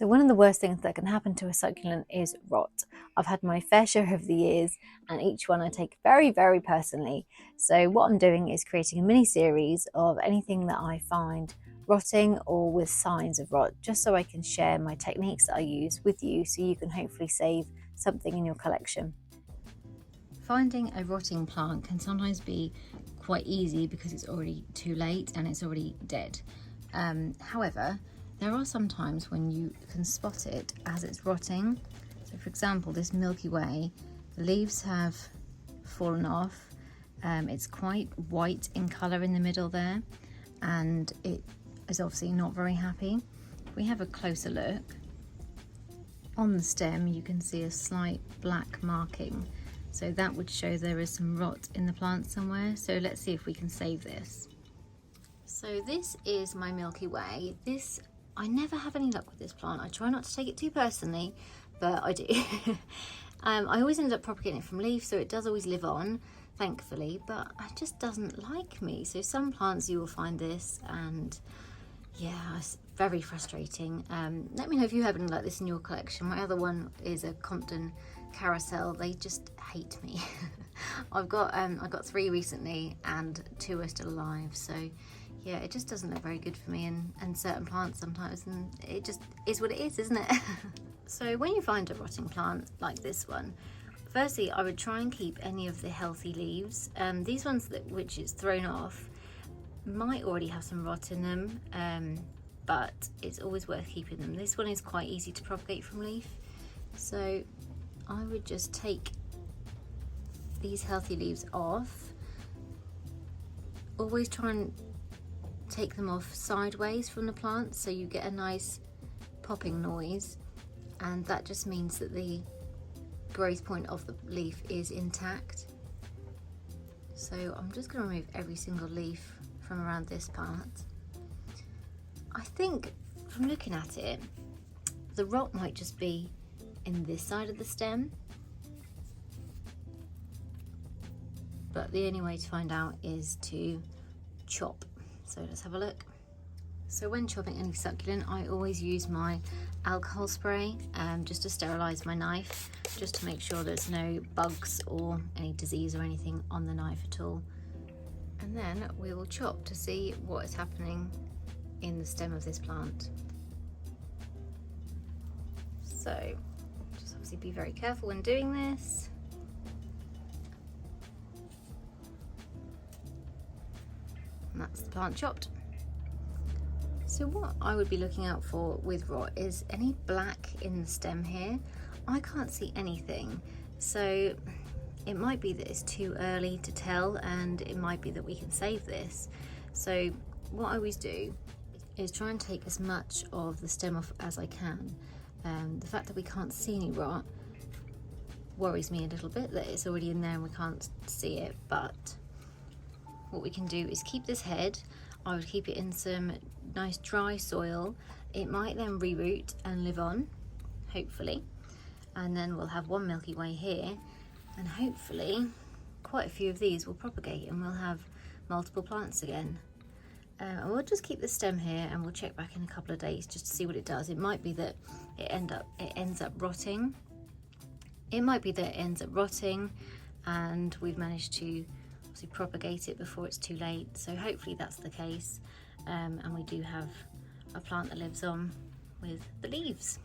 So one of the worst things that can happen to a succulent is rot. I've had my fair share over the years, and each one I take very, very personally. So what I'm doing is creating a mini series of anything that I find rotting or with signs of rot, just so I can share my techniques that I use with you, so you can hopefully save something in your collection. Finding a rotting plant can sometimes be quite easy because it's already too late and it's already dead. However, there are some times when you can spot it as it's rotting. So for example, this Milky Way, the leaves have fallen off. It's quite white in colour in the middle there, and it is obviously not very happy. If we have a closer look, on the stem you can see a slight black marking. So that would show there is some rot in the plant somewhere. So let's see if we can save this. So this is my Milky Way. I never have any luck with this plant. I try not to take it too personally, but I do. I always end up propagating it from leaf, so it does always live on, thankfully, but it just doesn't like me. So some plants you will find this, and yeah, it's very frustrating. Let me know if you have any like this in your collection. My other one is a Compton Carousel. They just hate me. I got 3 recently and 2 are still alive, so yeah, it just doesn't look very good for me and certain plants sometimes, and it just is what it is, isn't it? So when you find a rotting plant like this one, firstly I would try and keep any of the healthy leaves. These ones which is thrown off might already have some rot in them, but it's always worth keeping them. This one is quite easy to propagate from leaf, so I would just take these healthy leaves off. Always try and take them off sideways from the plant so you get a nice popping noise, and that just means that the growth point of the leaf is intact. So I'm just going to remove every single leaf from around this part. I think from looking at it, the rot might just be in this side of the stem, but the only way to find out is to chop. So let's have a look. So when chopping any succulent, I always use my alcohol spray just to sterilize my knife, just to make sure there's no bugs or any disease or anything on the knife at all. And then we will chop to see what is happening in the stem of this plant. So just obviously be very careful when doing this. And that's the plant chopped. So what I would be looking out for with rot is any black in the stem here. I can't see anything, so it might be that it's too early to tell, and it might be that we can save this. So what I always do is try and take as much of the stem off as I can. The fact that we can't see any rot worries me a little bit, that it's already in there and we can't see it, but what we can do is keep this head. I would keep it in some nice dry soil. It might then reroot and live on, hopefully, and then we'll have one Milky Way here, and hopefully quite a few of these will propagate and we'll have multiple plants again. And we'll just keep the stem here and we'll check back in a couple of days just to see what it does. It might be that it ends up rotting. It might be that it ends up rotting and we've managed to obviously propagate it before it's too late. So hopefully that's the case, and we do have a plant that lives on with the leaves.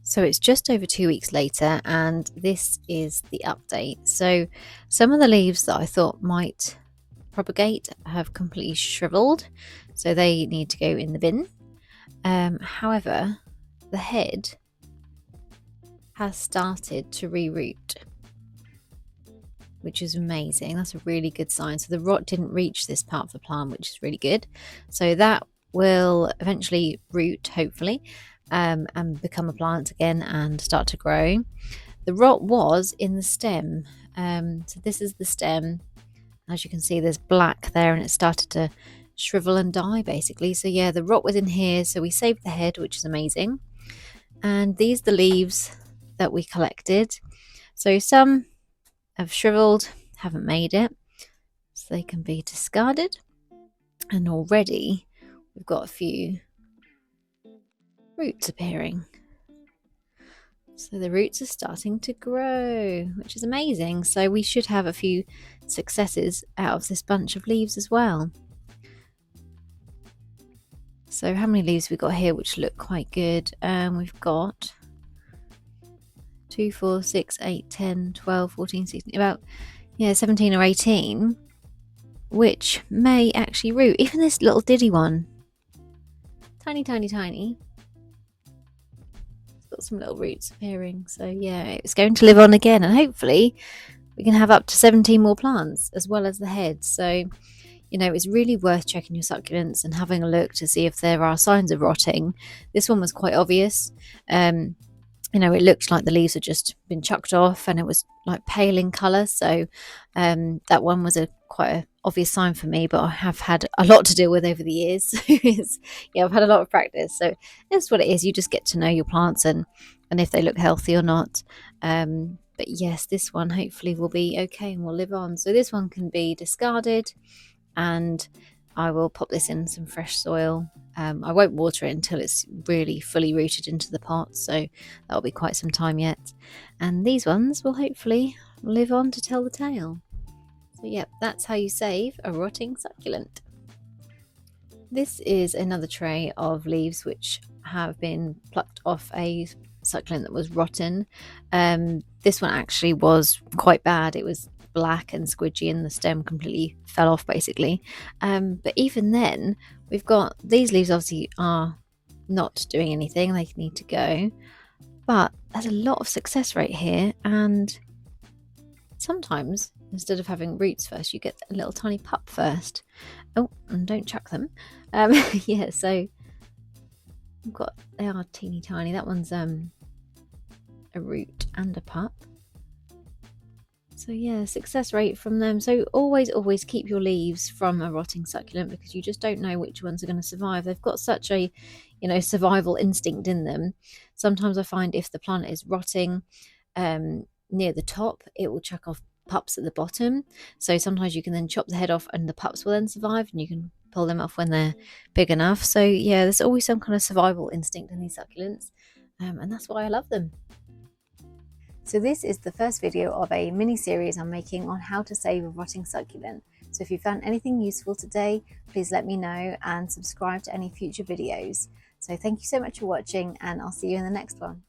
So it's just over 2 weeks later, and this is the update. So some of the leaves that I thought might propagate have completely shriveled, so they need to go in the bin. However, the head has started to reroot, which is amazing. That's a really good sign. So the rot didn't reach this part of the plant, which is really good. So that will eventually root, hopefully, and become a plant again and start to grow. The rot was in the stem. So this is the stem. As you can see, there's black there and it started to shrivel and die basically. So yeah, the rot was in here. So we saved the head, which is amazing. And these are the leaves that we collected. So some have shriveled, haven't made it, so they can be discarded. And already we've got a few roots appearing. So the roots are starting to grow, which is amazing. So we should have a few successes out of this bunch of leaves as well. So how many leaves we got here which look quite good? We've got 2, 4, 6, 8, 10, 12, 14, 16, about 17 or 18, which may actually root. Even this little diddy one, tiny, tiny, tiny. It's got some little roots appearing. So yeah, it's going to live on again, and hopefully we can have up to 17 more plants as well as the heads. So it's really worth checking your succulents and having a look to see if there are signs of rotting. This one was quite obvious. It looked like the leaves had just been chucked off, and it was like pale in colour. So that one was quite an obvious sign for me, but I have had a lot to deal with over the years. So I've had a lot of practice. So that's what it is. You just get to know your plants and if they look healthy or not. But yes, this one hopefully will be okay and will live on. So this one can be discarded, and I will pop this in some fresh soil. I won't water it until it's really fully rooted into the pot, so that'll be quite some time yet. And these ones will hopefully live on to tell the tale. So yep, that's how you save a rotting succulent. This is another tray of leaves which have been plucked off a succulent that was rotten. This one actually was quite bad. It was black and squidgy, and the stem completely fell off basically. But even then, we've got these leaves obviously are not doing anything, they need to go, but there's a lot of success rate here, and sometimes instead of having roots first, you get a little tiny pup first. Oh, and don't chuck them. Yeah, so they are teeny tiny. That one's a root and a pup. So yeah, success rate from them. So always keep your leaves from a rotting succulent, because you just don't know which ones are going to survive. They've got such a survival instinct in them. Sometimes I find if the plant is rotting near the top, it will chuck off pups at the bottom. So sometimes you can then chop the head off and the pups will then survive, and you can pull them off when they're big enough. So yeah, there's always some kind of survival instinct in these succulents, and that's why I love them. So this is the first video of a mini series I'm making on how to save a rotting succulent. So if you found anything useful today, please let me know and subscribe to any future videos. So thank you so much for watching, and I'll see you in the next one.